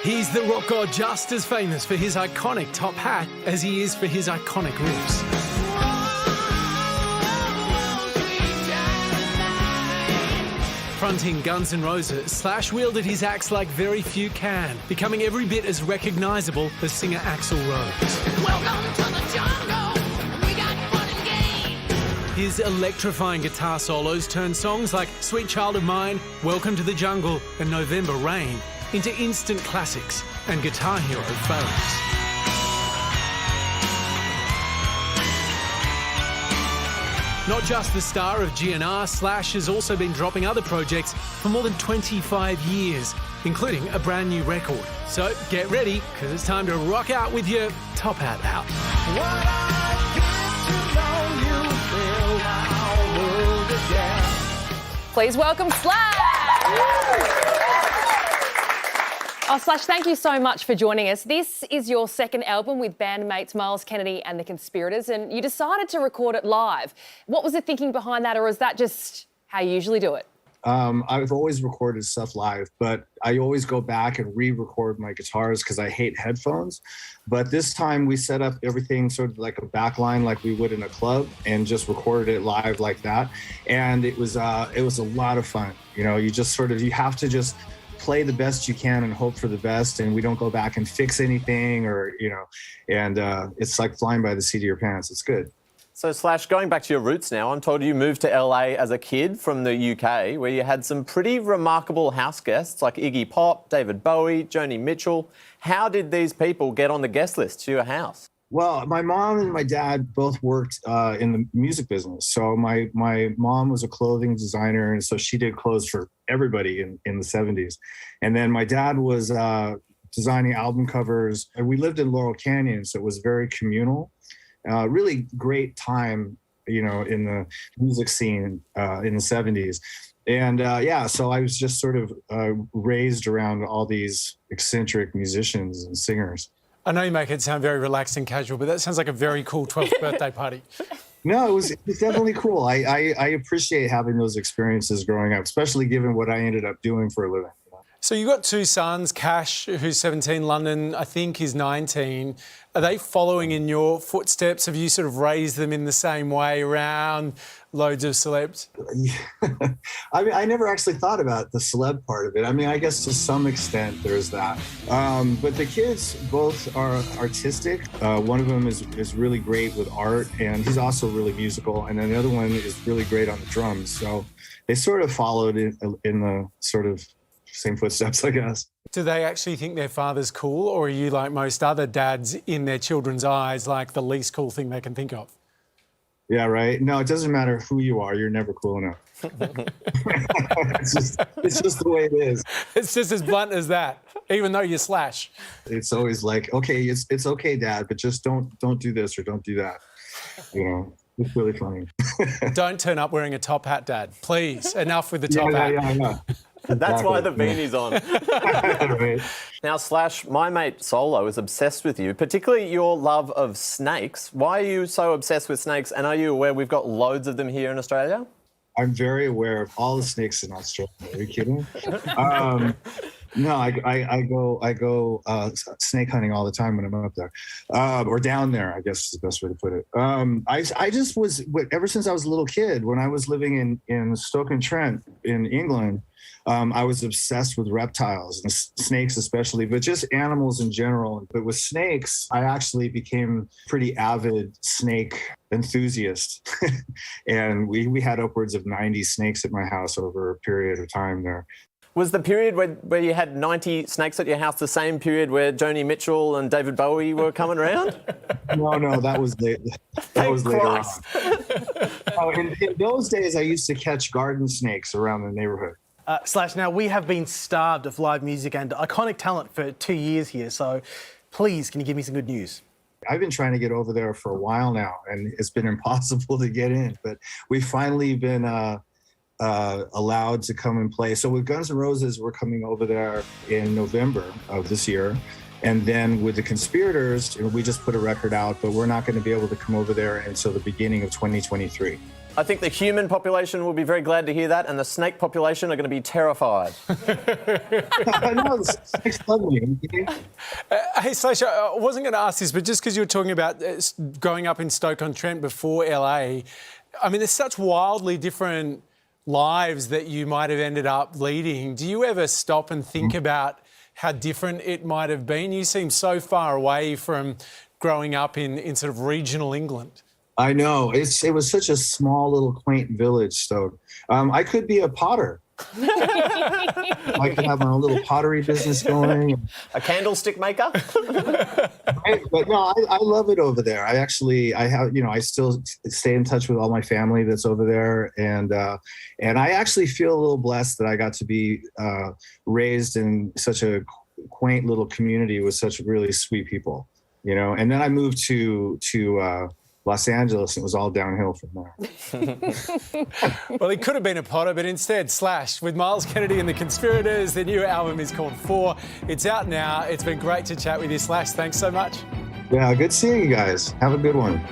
He's the rock god just as famous for his iconic top hat as he is for his iconic riffs. Fronting Guns N' Roses, Slash wielded his axe like very few can, becoming every bit as recognisable as singer Axl Rose. Welcome to the jungle, we got fun and games. His electrifying guitar solos turned songs like Sweet Child of Mine, Welcome to the Jungle and November Rain into instant classics and Guitar Hero faves. Not just the star of GNR, Slash has also been dropping other projects for more than 25 years, including a brand new record. So get ready, because it's time to rock out with your top hat out. Please welcome Slash! Oh, Slash, thank you so much for joining us. This is your second album with bandmates Miles Kennedy and The Conspirators, and you decided to record it live. What was the thinking behind that, or is that just how you usually do it? I've always recorded stuff live, but I always go back and re-record my guitars because I hate headphones. But this time we set up everything sort of like a backline like we would in a club and just recorded it live like that. And it was a lot of fun. You know, you have to just play the best you can and hope for the best, and we don't go back and fix anything and it's like flying by the seat of your pants. It's good. So Slash, going back to your roots now, I'm told you moved to LA as a kid from the UK, where you had some pretty remarkable house guests like Iggy Pop, David Bowie, Joni Mitchell. How did these people get on the guest list to your house? Well, my mom and my dad both worked in the music business. So my mom was a clothing designer, and so she did clothes for everybody in the 70s. And then my dad was designing album covers. And we lived in Laurel Canyon, so it was very communal. Really great time, in the music scene in the 70s. And so I was just sort of raised around all these eccentric musicians and singers. I know you make it sound very relaxed and casual, but that sounds like a very cool 12th birthday party. No, it was definitely cool. I appreciate having those experiences growing up, especially given what I ended up doing for a living. So you've got two sons, Cash, who's 17, London, I think, is 19. Are they following in your footsteps? Have you sort of raised them in the same way around loads of celebs? I mean, I never actually thought about the celeb part of it. I mean, I guess to some extent there's that. But the kids both are artistic. One of them is really great with art, and he's also really musical. And then the other one is really great on the drums. So they sort of followed in the sort of same footsteps, I guess. Do they actually think their father's cool, or are you like most other dads in their children's eyes, like the least cool thing they can think of? Yeah, right. No, it doesn't matter who you are. You're never cool enough. It's just the way it is. It's just as blunt as that, even though you're Slash. It's always like, okay, it's okay, Dad, but just don't do this or don't do that. It's really funny. Don't turn up wearing a top hat, Dad. Please, enough with the top hat. Yeah, I know. That's why the beanie's on. Right. Now, Slash, my mate Solo is obsessed with you, particularly your love of snakes. Why are you so obsessed with snakes? And are you aware we've got loads of them here in Australia? I'm very aware of all the snakes in Australia. Are you kidding? No, I go snake hunting all the time when I'm up there, or down there, I guess is the best way to put it. I just was, ever since I was a little kid, when I was living in Stoke-on-Trent in England, I was obsessed with reptiles and snakes especially, but just animals in general. But with snakes, I actually became pretty avid snake enthusiast. And we had upwards of 90 snakes at my house over a period of time there. Was the period where you had 90 snakes at your house the same period where Joni Mitchell and David Bowie were coming around? No, that was later on. In those days, I used to catch garden snakes around the neighborhood. Slash, now we have been starved of live music and iconic talent for 2 years here, so please, can you give me some good news? I've been trying to get over there for a while now, and it's been impossible to get in, but we've finally been allowed to come and play. So with Guns N' Roses, we're coming over there in November of this year. And then with the Conspirators, we just put a record out, but we're not going to be able to come over there until the beginning of 2023. I think the human population will be very glad to hear that, and the snake population are going to be terrified. I know, the snakes love me. Hey, Slash, I wasn't going to ask this, but just because you were talking about growing up in Stoke-on-Trent before LA, I mean, there's such wildly different lives that you might have ended up leading. Do you ever stop and think about how different it might have been? You seem so far away from growing up in sort of regional England. I know. It was such a small little quaint village, Stoke. I could be a potter. I could have my own little pottery business going. A candlestick maker? But no, I love it over there. I still stay in touch with all my family that's over there, and I actually feel a little blessed that I got to be raised in such a quaint little community with such really sweet people, you know. And then I moved to Los Angeles, and it was all downhill from there. Well, he could have been a potter, but instead Slash with Miles Kennedy and the Conspirators. Their new album is called 4. It's out now. It's been great to chat with you, Slash. Thanks so much. Yeah, good seeing you guys. Have a good one.